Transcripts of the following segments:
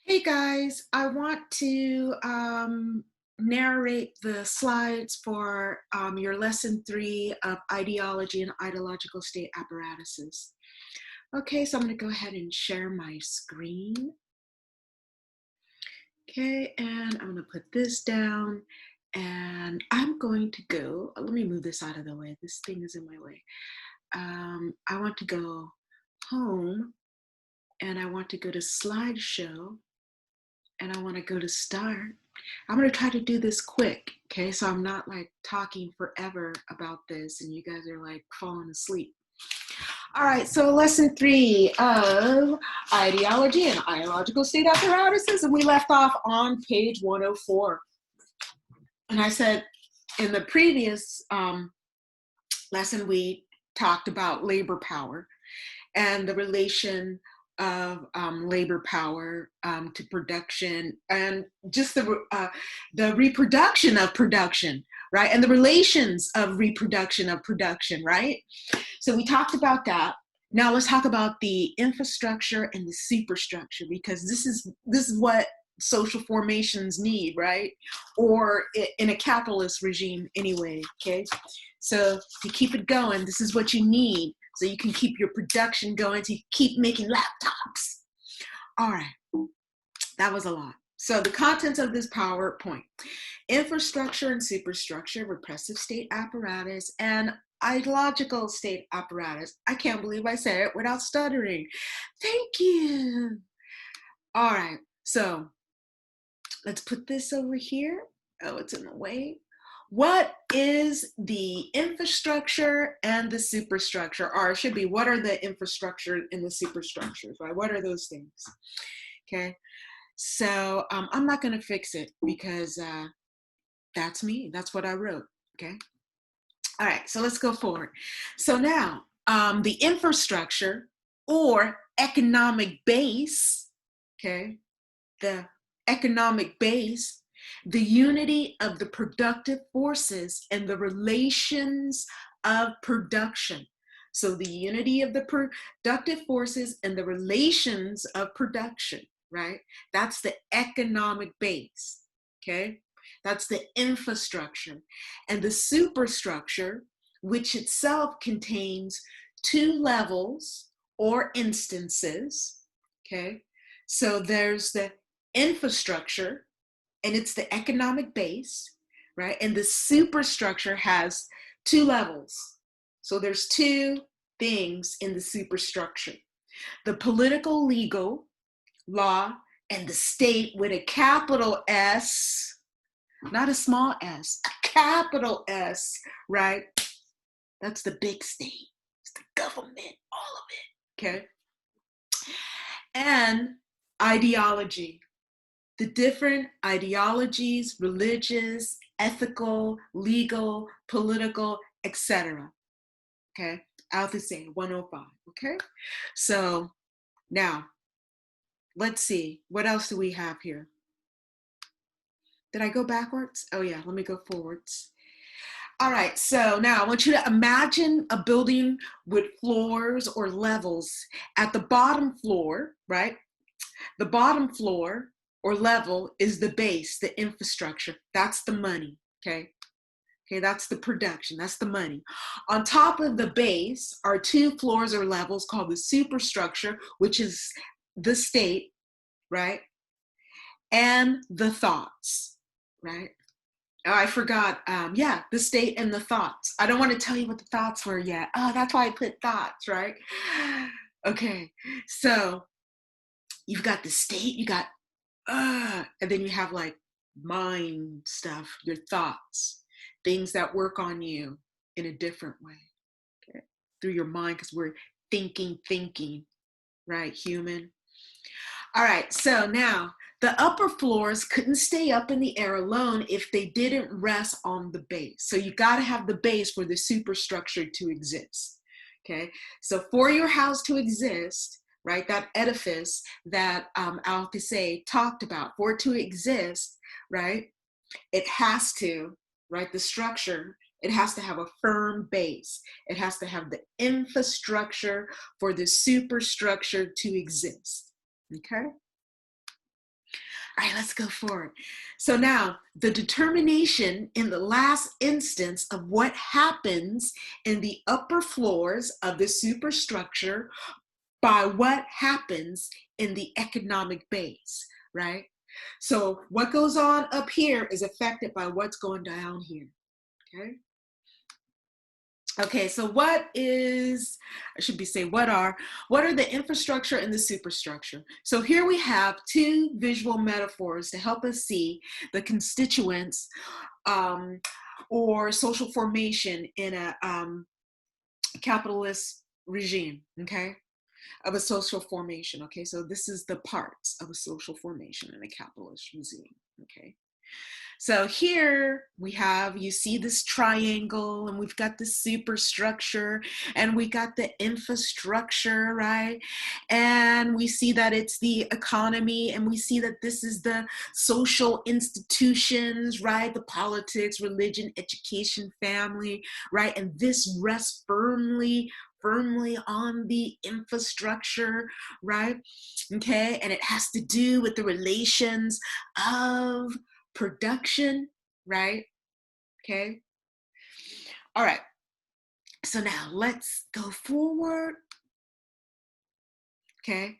Hey guys, I want to narrate the slides for your lesson 3 of ideology and ideological state apparatuses. Okay, so I'm going to go ahead and share my screen. Okay, and I'm going to put this down and I'm going to go, let me move this out of the way. This thing is in my way. I want to go home and I want to go to slideshow and I want to go to start. I'm going to try to do this quick, okay? So I'm not like talking forever about this and you guys are like falling asleep. All right, so lesson 3 of ideology and ideological state apparatuses, and we left off on page 104. And I said in the previous lesson, we talked about labor power and the relation of labor power to production and just the reproduction of production, right? And the relations of reproduction of production, right? So we talked about that. Now let's talk about the infrastructure and the superstructure, because this is what social formations need, right? Or in a capitalist regime anyway, okay? So to keep it going, this is what you need so you can keep your production going, to keep making laptops. All right, that was a lot. So the contents of this PowerPoint: infrastructure and superstructure, repressive state apparatus, and ideological state apparatus. I can't believe I said it without stuttering. Thank you. All right, so let's put this over here. Oh, it's in the way. What is the infrastructure and the superstructure? Or it should be, what are the infrastructure and the superstructures, right? What are those things? Okay, so I'm not going to fix it because that's me. That's what I wrote, okay? All right, so let's go forward. So now, the infrastructure or economic base, okay, the economic base, the unity of the productive forces and the relations of production. So the unity of the productive forces and the relations of production, right? That's the economic base, okay? That's the infrastructure. And the superstructure, which itself contains two levels or instances, okay? So there's the infrastructure, and it's the economic base, right? And the superstructure has two levels. So there's two things in the superstructure: the political, legal, law, and the state with a capital S, not a small s, a capital S, right? That's the big state. It's the government, all of it, okay? And ideology, the different ideologies, religious, ethical, legal, political, etc. Okay, I have to say 105. Okay, so now let's see, what else do we have here? Did I go backwards? Oh yeah, let me go forwards. All right, so now I want you to imagine a building with floors or levels. At the bottom floor, right? The bottom floor or level is the base, the infrastructure. That's the money, okay? Okay, that's the production, that's the money. On top of the base are two floors or levels called the superstructure, which is the state, right? And the thoughts, right? Oh, I forgot. Yeah, the state and the thoughts. I don't want to tell you what the thoughts were yet. Oh, that's why I put thoughts, right? Okay, so you've got the state, you got and then you have like mind stuff, your thoughts, things that work on you in a different way, okay, through your mind, because we're thinking, right, human. All right, so now the upper floors couldn't stay up in the air alone if they didn't rest on the base. So you got to have the base for the superstructure to exist, okay? So for your house to exist, right, that edifice that Althusser talked about, for it to exist, right, it has to, right, the structure, it has to have a firm base. It has to have the infrastructure for the superstructure to exist, okay? All right, let's go forward. So now the determination in the last instance of what happens in the upper floors of the superstructure by what happens in the economic base, right? So what goes on up here is affected by what's going down here, okay? Okay, so what is, I should be saying, what are the infrastructure and the superstructure? So here we have two visual metaphors to help us see the constituents or social formation in a capitalist regime, okay, of a social formation, okay? So this is the parts of a social formation in a capitalist regime, okay? So here we have, you see this triangle, and we've got the superstructure, and we got the infrastructure, right? And we see that it's the economy, and we see that this is the social institutions, right? The politics, religion, education, family, right? And this rests firmly on the infrastructure, right? Okay, and it has to do with the relations of production, right? Okay. All right. So now let's go forward. Okay.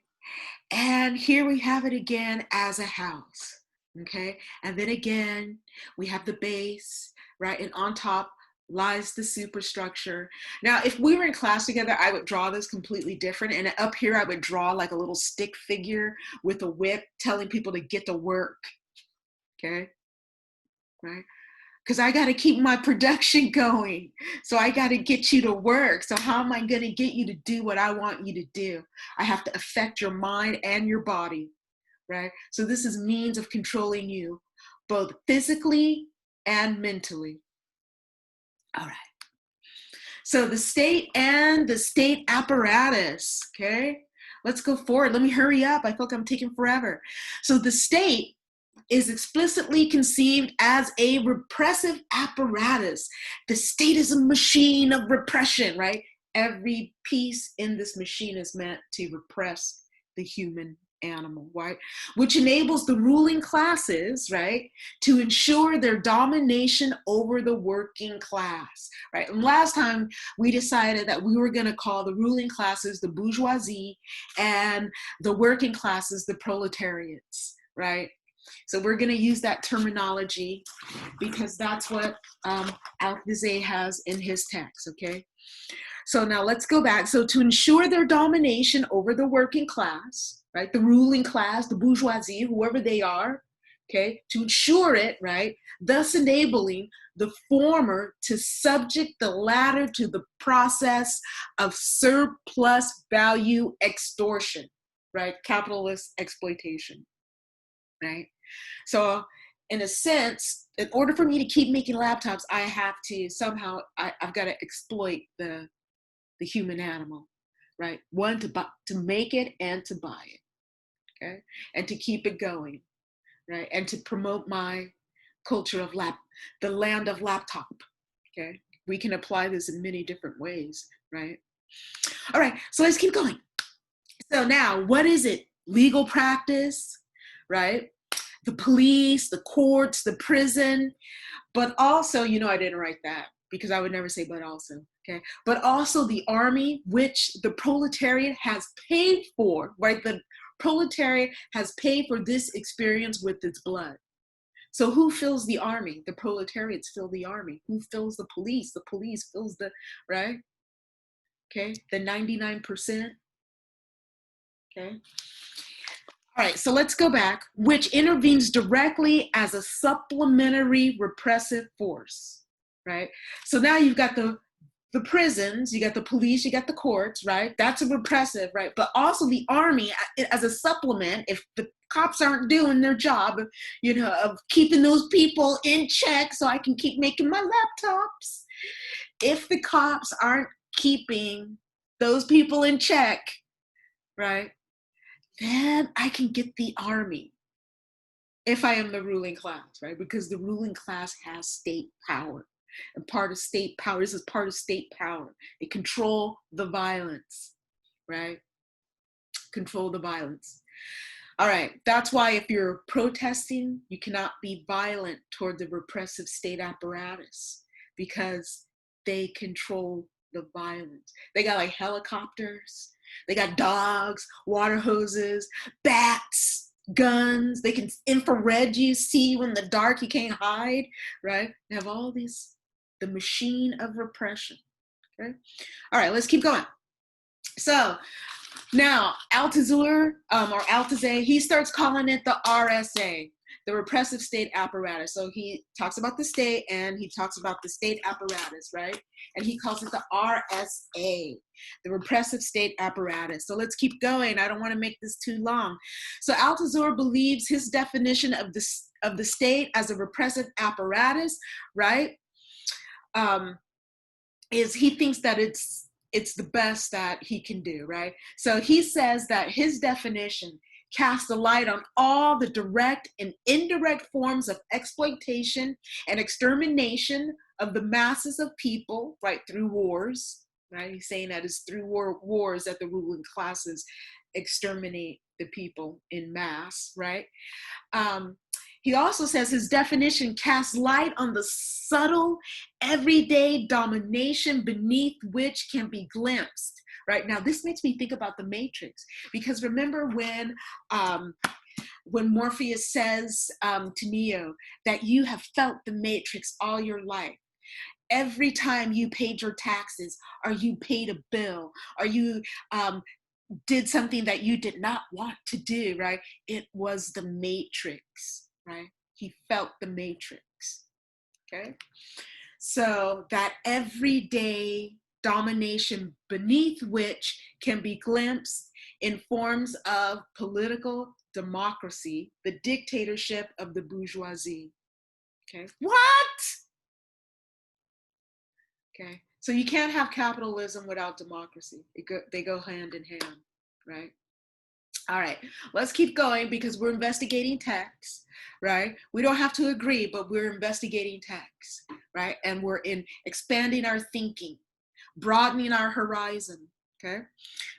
And here we have it again as a house. Okay. And then again, we have the base, right? And on top lies the superstructure. Now, if we were in class together, I would draw this completely different. And up here, I would draw like a little stick figure with a whip telling people to get to work. Okay. Right. Because I got to keep my production going. So I got to get you to work. So how am I going to get you to do what I want you to do? I have to affect your mind and your body, right? So this is means of controlling you, both physically and mentally. All right. So the state and the state apparatus, okay? Let's go forward. Let me hurry up. I feel like I'm taking forever. So the state is explicitly conceived as a repressive apparatus. The state is a machine of repression, right? Every piece in this machine is meant to repress the human animal, right? Which enables the ruling classes, right, to ensure their domination over the working class, right? And last time we decided that we were going to call the ruling classes the bourgeoisie and the working classes the proletariats, right? So we're going to use that terminology because that's what Althusser has in his text, okay? So now let's go back. So to ensure their domination over the working class, right, the ruling class, the bourgeoisie, whoever they are, okay, to ensure it, right, thus enabling the former to subject the latter to the process of surplus value extortion, right, capitalist exploitation, right? So in a sense, in order for me to keep making laptops, I have to somehow, I've got to exploit the human animal, right? One, to make it and to buy it, okay? And to keep it going, right? And to promote my culture of the land of laptop, okay? We can apply this in many different ways, right? All right, so let's keep going. So now, what is it? Legal practice, right? The police, the courts, the prison, but also, I didn't write that because I would never say but also, okay? But also the army, which the proletariat has paid for, right? The proletariat has paid for this experience with its blood. So who fills the army? The proletariats fill the army. Who fills the police? The police fills the, right? Okay, the 99%, okay? All right, so let's go back, which intervenes directly as a supplementary repressive force, right? So now you've got the prisons, you got the police, you got the courts, right? That's a repressive, right? But also the army as a supplement, if the cops aren't doing their job, of keeping those people in check so I can keep making my laptops. If the cops aren't keeping those people in check, right? Then I can get the army if I am the ruling class, right? Because the ruling class has state power. And part of state power, this is part of state power. They control the violence, right? Control the violence. All right, that's why if you're protesting, you cannot be violent toward the repressive state apparatus because they control the violence. They got like helicopters, they got dogs, water hoses, bats, guns. They can infrared you, see you in the dark, you can't hide, right? They have all these, the machine of repression. Okay. All right, let's keep going. So now, Althusser, or Althusser, he starts calling it the RSA, the repressive state apparatus. So he talks about the state and he talks about the state apparatus, right? And he calls it the RSA, the repressive state apparatus. So let's keep going. I don't want to make this too long. So Althusser believes his definition of the state as a repressive apparatus, right? Is he thinks that it's the best that he can do, right? So he says that his definition casts a light on all the direct and indirect forms of exploitation and extermination of the masses of people, right, through wars, right? He's saying that it's through wars that the ruling classes exterminate the people in mass, right? He also says his definition casts light on the subtle, everyday domination beneath which can be glimpsed. Right now, this makes me think about the Matrix, because remember when Morpheus says to Neo that you have felt the Matrix all your life. Every time you paid your taxes, or you paid a bill, or you did something that you did not want to do, right? It was the Matrix, right? He felt the Matrix, okay? So that everyday domination beneath which can be glimpsed in forms of political democracy, the dictatorship of the bourgeoisie, okay? What? Okay, so you can't have capitalism without democracy. They go hand in hand, right? All right, let's keep going because we're investigating text, right? We don't have to agree, but we're investigating text, right? And we're expanding our thinking, broadening our horizon, okay?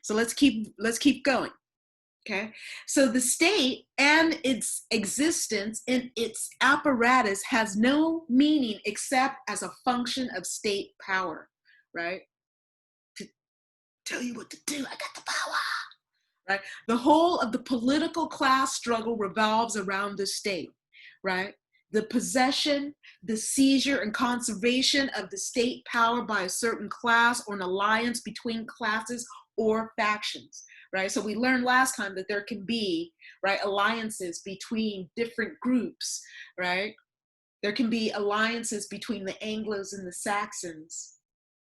So let's keep going, okay? So the state and its existence in its apparatus has no meaning except as a function of state power, right? To tell you what to do, I got the power. Right? The whole of the political class struggle revolves around the state, right? The possession, the seizure, and conservation of the state power by a certain class or an alliance between classes or factions, right? So we learned last time that there can be, right, alliances between different groups, right? There can be alliances between the Anglos and the Saxons,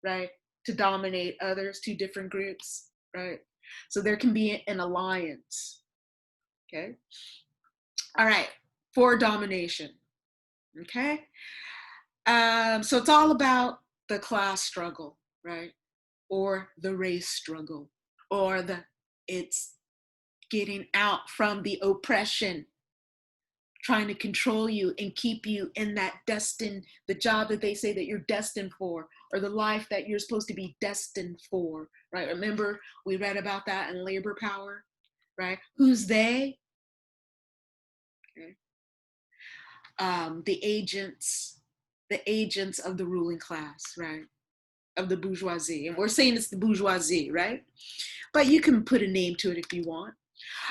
right, to dominate others, two different groups, right? So there can be an alliance, okay? All right, for domination, okay? So it's all about the class struggle, right? Or the race struggle, or it's getting out from the oppression, trying to control you and keep you in that the job that they say that you're destined for, or the life that you're supposed to be destined for, right? Remember, we read about that in Labor Power, right? Who's they? Okay. The agents of the ruling class, right? Of the bourgeoisie. And we're saying it's the bourgeoisie, right? But you can put a name to it if you want.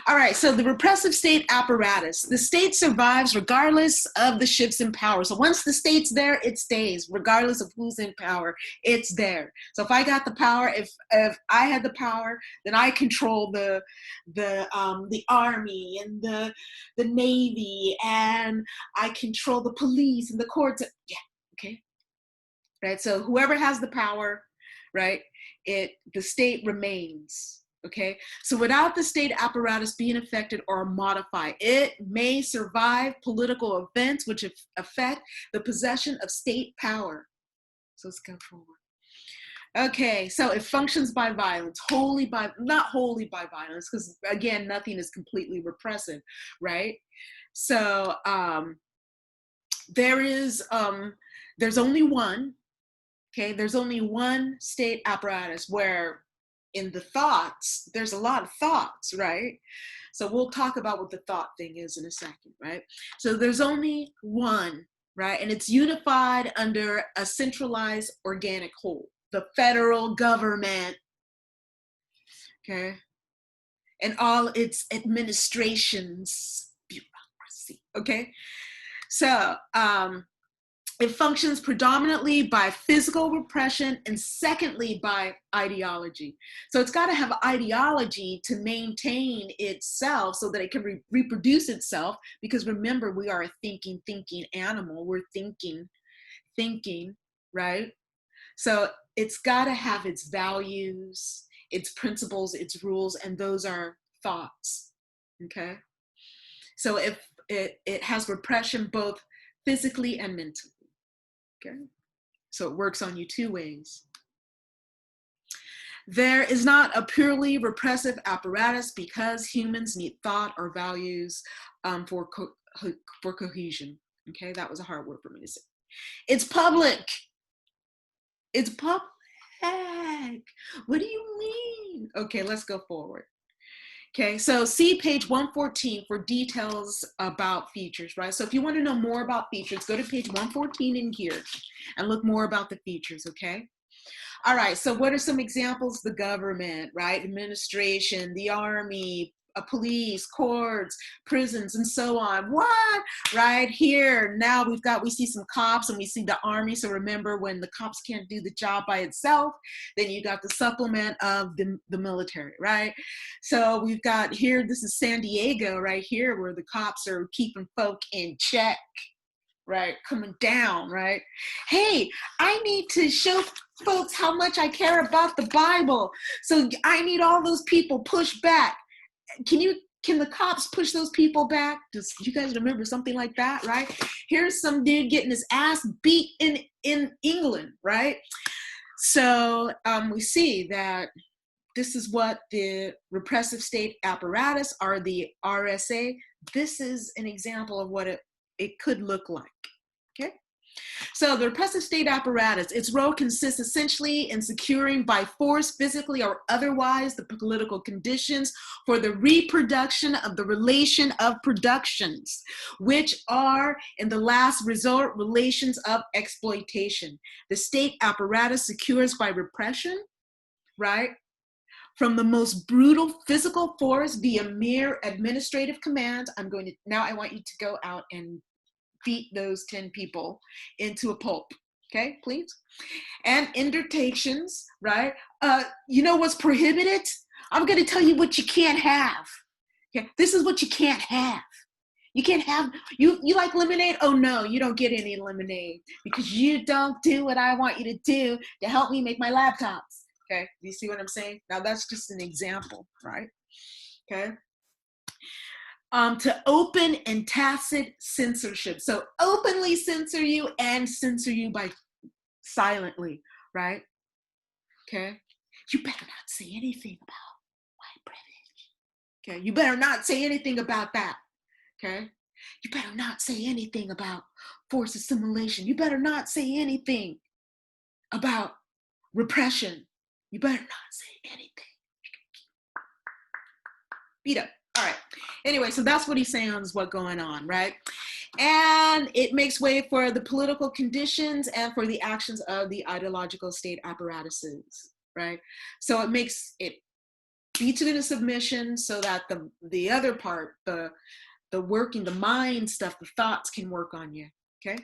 All right, so the repressive state apparatus. The state survives regardless of the shifts in power. So once the state's there, it stays, regardless of who's in power. It's there. So if I got the power, if I had the power, then I control the army and the navy, and I control the police and the courts. Yeah, okay, right. So whoever has the power, right? The state remains. Okay, so without the state apparatus being affected or modified, it may survive political events which affect the possession of state power. So let's go forward. Okay, so it functions by violence, not wholly by violence, because again, nothing is completely repressive, right? So there's only one, okay, there's only one state apparatus where in the thoughts, there's a lot of thoughts, right? So we'll talk about what the thought thing is in a second, right? So there's only one, right? And it's unified under a centralized organic whole, the federal government, okay? And all its administrations, bureaucracy, okay? So it functions predominantly by physical repression and secondly by ideology. So it's got to have ideology to maintain itself so that it can reproduce itself, because remember, we are a thinking animal. We're thinking, right? So it's got to have its values, its principles, its rules, and those are thoughts, okay? So if it has repression both physically and mentally, okay? So it works on you two ways. There is not a purely repressive apparatus because humans need thought or values for cohesion, okay? That was a hard word for me to say. It's public. It's public. What do you mean? Okay, let's go forward. Okay, so see page 114 for details about features, right? So if you want to know more about features, go to page 114 in here and look more about the features, okay? All right, so what are some examples? The government, right? Administration, the army, police, courts, prisons, and so on. What? Right here, now we see some cops and we see the army. So remember, when the cops can't do the job by itself, then you got the supplement of the military, right? So we've got here, this is San Diego right here, where the cops are keeping folk in check, right? Coming down, right? Hey, I need to show folks how much I care about the Bible. So I need all those people pushed back. Can the cops push those people back? Does you guys remember something like that, right? Here's some dude getting his ass beat in England, right? So we see that this is what the repressive state apparatus, or the RSA, this is an example of what it could look like, okay? So the repressive state apparatus, its role consists essentially in securing by force, physically or otherwise, the political conditions for the reproduction of the relation of productions, which are, in the last resort, relations of exploitation. The state apparatus secures by repression, right? From the most brutal physical force via mere administrative commands. Now I want you to go out and beat those 10 people into a pulp, okay, please? And undertakings, right? You know what's prohibited? I'm gonna tell you what you can't have. Okay, this is what you can't have. You can't have, you like lemonade? Oh no, you don't get any lemonade because you don't do what I want you to do to help me make my laptops. Okay, do you see what I'm saying? Now that's just an example, right? Okay. To open and tacit censorship. So openly censor you and censor you by silently, right? Okay. You better not say anything about white privilege. Okay. You better not say anything about that. Okay. You better not say anything about forced assimilation. You better not say anything about repression. You better not say anything. Beat up. All right. Anyway, so that's what he's saying is what's going on, right? And it makes way for the political conditions and for the actions of the ideological state apparatuses, right? So it beats it into submission so that the other part, the working, the mind stuff, the thoughts can work on you, okay?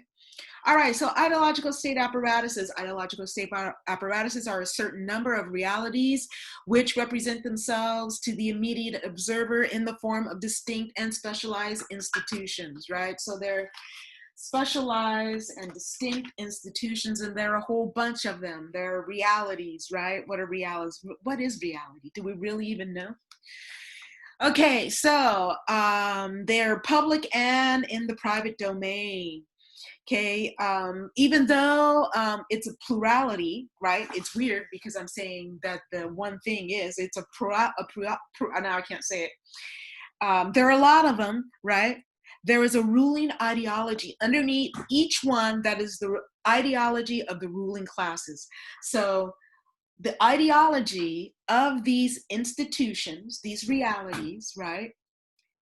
All right, so ideological state apparatuses. Ideological state apparatuses are a certain number of realities which represent themselves to the immediate observer in the form of distinct and specialized institutions, right? So they're specialized and distinct institutions, and there are a whole bunch of them. There are realities, right? What are realities? What is reality? Do we really even know? Okay, so they're public and in the private domain. Okay, even though it's a plurality, right? It's weird because I'm saying that the one thing is, it's now I can't say it. There are a lot of them, right? There is a ruling ideology underneath each one that is the ideology of the ruling classes. So the ideology of these institutions, these realities, right?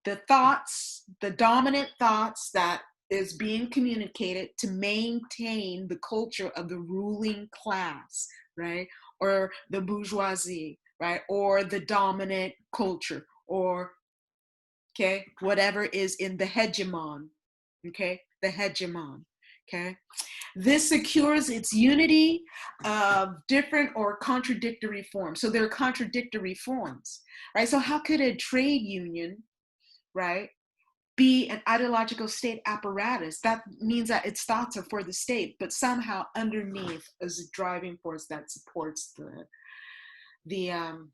The thoughts, the dominant thoughts that is being communicated to maintain the culture of the ruling class, right? Or the bourgeoisie, right? Or the dominant culture, or, okay, whatever is in the hegemon, okay? The hegemon, okay? This secures its unity of different or contradictory forms. So there are contradictory forms, right? So how could a trade union, right, be an ideological state apparatus? That means that its thoughts are for the state, but somehow underneath is a driving force that supports the um,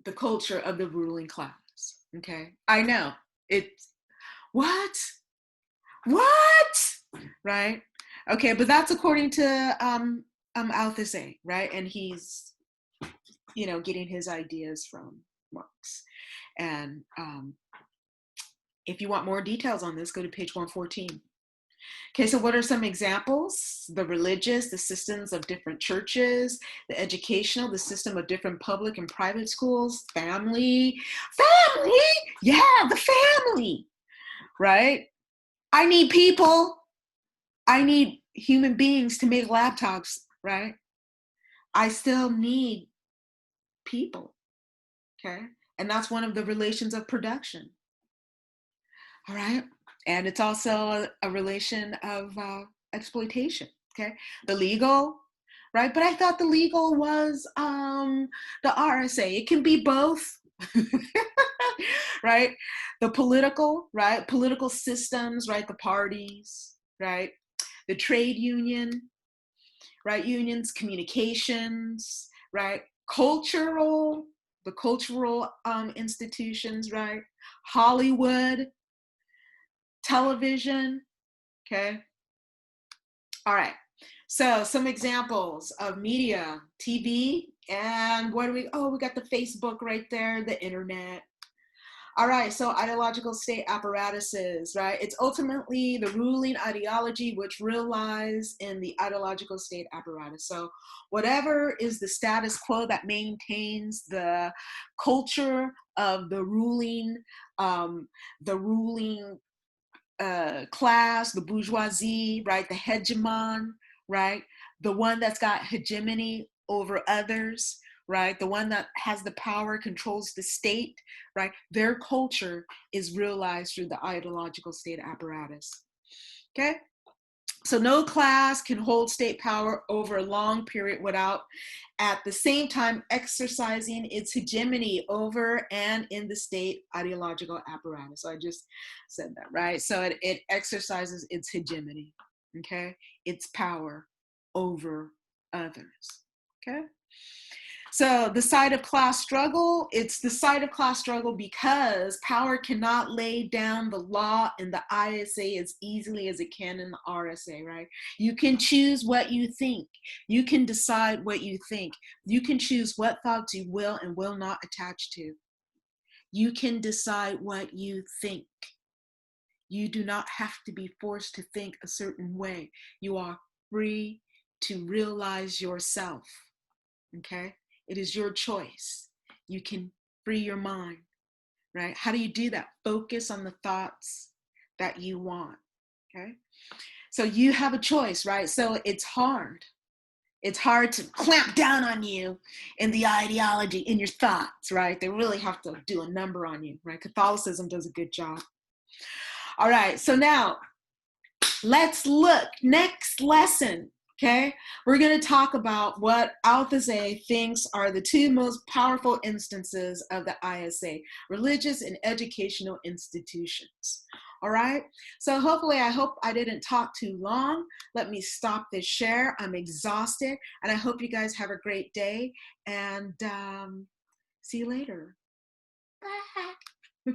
the culture of the ruling class. Okay, I know it's what, right? Okay, but that's according to Althusser, right? And he's, getting his ideas from Marx. And if you want more details on this, go to page 114. Okay, so what are some examples? The religious, the systems of different churches, the educational, the system of different public and private schools, family, yeah, the family, right? I need people. I need human beings to make laptops, right? I still need people, okay? And that's one of the relations of production, all right? And it's also a relation of exploitation, okay? The legal, right? But I thought the legal was the RSA. It can be both, right? The political, right? Political systems, right? The parties, right? The trade union, right? Unions, communications, right? The cultural institutions, right? Hollywood, television, okay? All right, so some examples of media, TV, and we got the Facebook right there, the internet. All right, so ideological state apparatuses, right? It's ultimately the ruling ideology which relies in the ideological state apparatus. So whatever is the status quo that maintains the culture of the ruling class, the bourgeoisie, right? The hegemon, right? The one that's got hegemony over others, right? The one that has the power, controls the state, right? Their culture is realized through the ideological state apparatus. Okay? So no class can hold state power over a long period without at the same time exercising its hegemony over and in the state ideological apparatus. So I just said that, right? So it exercises its hegemony, okay? Its power over others, okay? So the side of class struggle, it's the side of class struggle because power cannot lay down the law in the ISA as easily as it can in the RSA, right? You can choose what you think. You can decide what you think. You can choose what thoughts you will and will not attach to. You can decide what you think. You do not have to be forced to think a certain way. You are free to realize yourself, okay? It is your choice. You can free your mind, right? How do you do that? Focus on the thoughts that you want, okay? So you have a choice, right? So it's hard. It's hard to clamp down on you in the ideology, in your thoughts, right? They really have to do a number on you, right? Catholicism does a good job. All right, so now let's look. Next lesson. Okay, we're going to talk about what Althusser thinks are the two most powerful instances of the ISA, religious and educational institutions. All right, so I hope I didn't talk too long. Let me stop this share. I'm exhausted, and I hope you guys have a great day, and see you later. Bye.